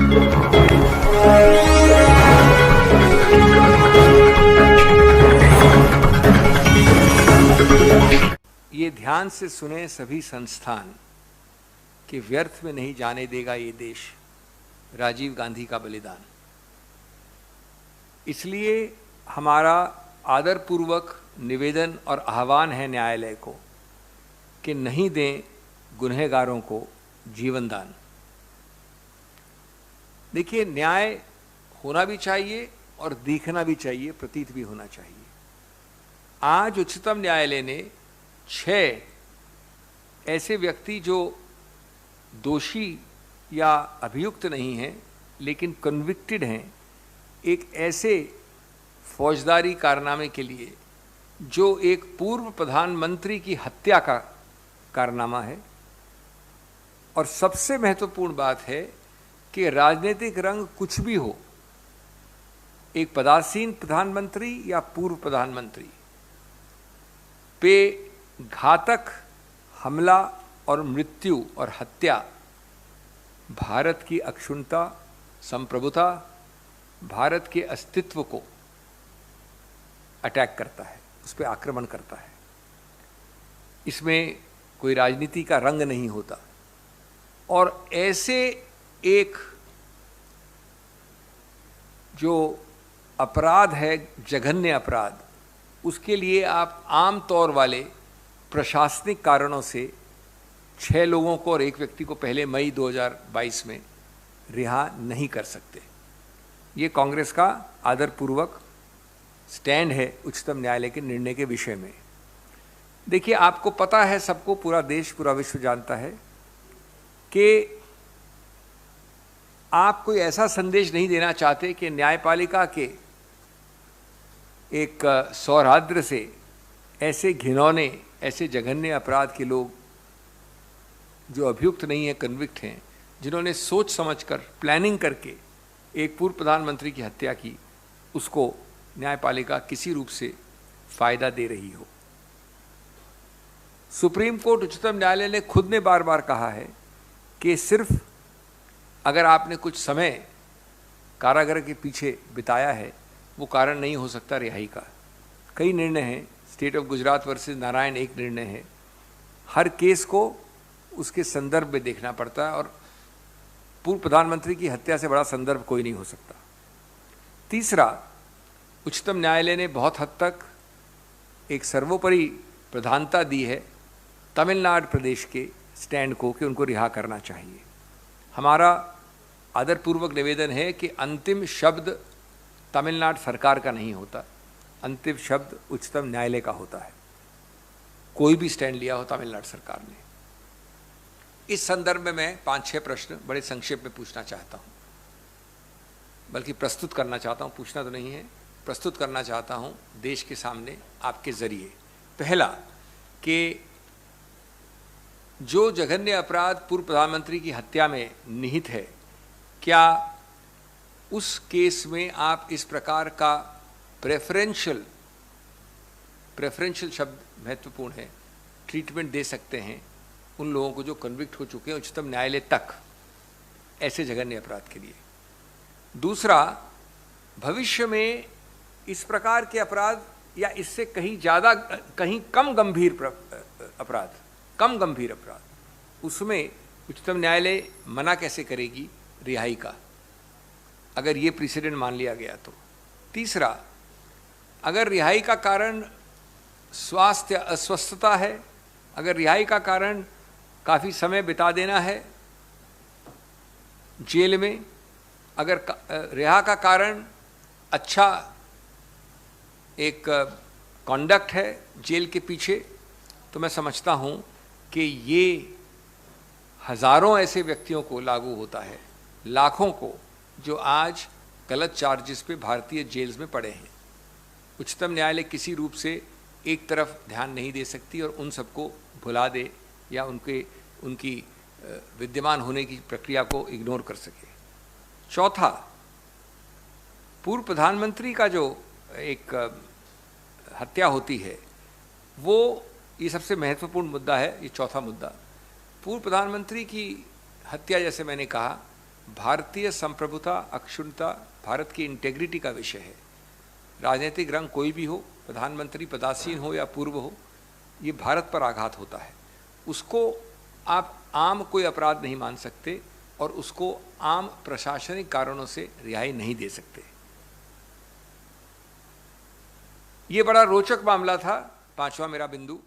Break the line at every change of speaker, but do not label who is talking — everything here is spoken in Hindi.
ये ध्यान से सुने सभी संस्थान कि व्यर्थ में नहीं जाने देगा ये देश राजीव गांधी का बलिदान। इसलिए हमारा आदरपूर्वक निवेदन और आह्वान है न्यायालय को कि नहीं दें गुनहगारों को जीवन दान। देखिए, न्याय होना भी चाहिए और दिखना भी चाहिए, प्रतीत भी होना चाहिए। आज उच्चतम न्यायालय ने 6 ऐसे व्यक्ति जो दोषी या अभियुक्त नहीं हैं लेकिन कन्विक्टेड हैं, एक ऐसे फौजदारी कारनामे के लिए जो एक पूर्व प्रधानमंत्री की हत्या का कारनामा है। और सबसे महत्वपूर्ण बात है कि राजनीतिक रंग कुछ भी हो, एक पदासीन प्रधानमंत्री या पूर्व प्रधानमंत्री पे घातक हमला और मृत्यु और हत्या भारत की अक्षुण्णता, संप्रभुता, भारत के अस्तित्व को अटैक करता है, उस पर आक्रमण करता है। इसमें कोई राजनीति का रंग नहीं होता। और ऐसे एक जो अपराध है, जघन्य अपराध, उसके लिए आप आम तौर वाले प्रशासनिक कारणों से 6 लोगों को और एक व्यक्ति को पहले मई 2022 में रिहा नहीं कर सकते। ये कांग्रेस का आदरपूर्वक स्टैंड है उच्चतम न्यायालय के निर्णय के विषय में। देखिए, आपको पता है, सबको, पूरा देश, पूरा विश्व जानता है कि आप कोई ऐसा संदेश नहीं देना चाहते कि न्यायपालिका के एक सौहार्द से ऐसे घिनौने, ऐसे जघन्य अपराध के लोग जो अभियुक्त नहीं है, कन्विक्ट हैं, जिन्होंने सोच समझकर प्लानिंग करके एक पूर्व प्रधानमंत्री की हत्या की, उसको न्यायपालिका किसी रूप से फायदा दे रही हो। सुप्रीम कोर्ट, उच्चतम न्यायालय ने खुद ने बार बार कहा है कि सिर्फ अगर आपने कुछ समय कारागार के पीछे बिताया है, वो कारण नहीं हो सकता रिहाई का। कई निर्णय हैं, state of Gujarat versus Narayan एक निर्णय है। हर केस को उसके संदर्भ में देखना पड़ता है और पूर्व प्रधानमंत्री की हत्या से बड़ा संदर्भ कोई नहीं हो सकता। तीसरा, उच्चतम न्यायालय ने बहुत हद तक एक सर्वोपरि प्रधानता दी है तमिलनाडु प्रदेश के स्टैंड को कि उनको रिहा करना चाहिए। हमारा आदरपूर्वक निवेदन है कि अंतिम शब्द तमिलनाडु सरकार का नहीं होता, अंतिम शब्द उच्चतम न्यायालय का होता है, कोई भी स्टैंड लिया हो तमिलनाडु सरकार ने। इस संदर्भ में मैं 5-6 प्रश्न बड़े संक्षेप में पूछना चाहता हूँ, बल्कि प्रस्तुत करना चाहता हूँ, पूछना तो नहीं है, प्रस्तुत करना चाहता हूँ देश के सामने आपके जरिए। पहला, कि जो जघन्य अपराध पूर्व प्रधानमंत्री की हत्या में निहित है, क्या उस केस में आप इस प्रकार का प्रेफरेंशियल शब्द महत्वपूर्ण है, ट्रीटमेंट दे सकते हैं उन लोगों को जो कन्विक्ट हो चुके हैं उच्चतम न्यायालय तक ऐसे जघन्य अपराध के लिए? दूसरा, भविष्य में इस प्रकार के अपराध या इससे कहीं ज़्यादा, कहीं कम गंभीर अपराध, उसमें उच्चतम न्यायालय मना कैसे करेगी रिहाई का, अगर ये प्रेसिडेंट मान लिया गया तो? तीसरा, अगर रिहाई का कारण स्वास्थ्य अस्वस्थता है, अगर रिहाई का कारण काफ़ी समय बिता देना है जेल में, अगर रिहा का कारण अच्छा एक कॉन्डक्ट है जेल के पीछे, तो मैं समझता हूँ कि ये हज़ारों ऐसे व्यक्तियों को लागू होता है, लाखों को, जो आज गलत चार्जेस पे भारतीय जेल्स में पड़े हैं। उच्चतम न्यायालय किसी रूप से एक तरफ ध्यान नहीं दे सकती और उन सबको भुला दे या उनकी विद्यमान होने की प्रक्रिया को इग्नोर कर सके। चौथा, पूर्व प्रधानमंत्री का जो एक हत्या होती है, वो ये सबसे महत्वपूर्ण मुद्दा है। ये चौथा मुद्दा, पूर्व प्रधानमंत्री की हत्या, जैसे मैंने कहा, भारतीय संप्रभुता, अक्षुण्णता भारत की इंटेग्रिटी का विषय है। राजनीतिक रंग कोई भी हो, प्रधानमंत्री पदासीन हो या पूर्व हो, ये भारत पर आघात होता है। उसको आप आम कोई अपराध नहीं मान सकते और उसको आम प्रशासनिक कारणों से रिहाई नहीं दे सकते। ये बड़ा रोचक मामला था। पांचवा मेरा बिंदु,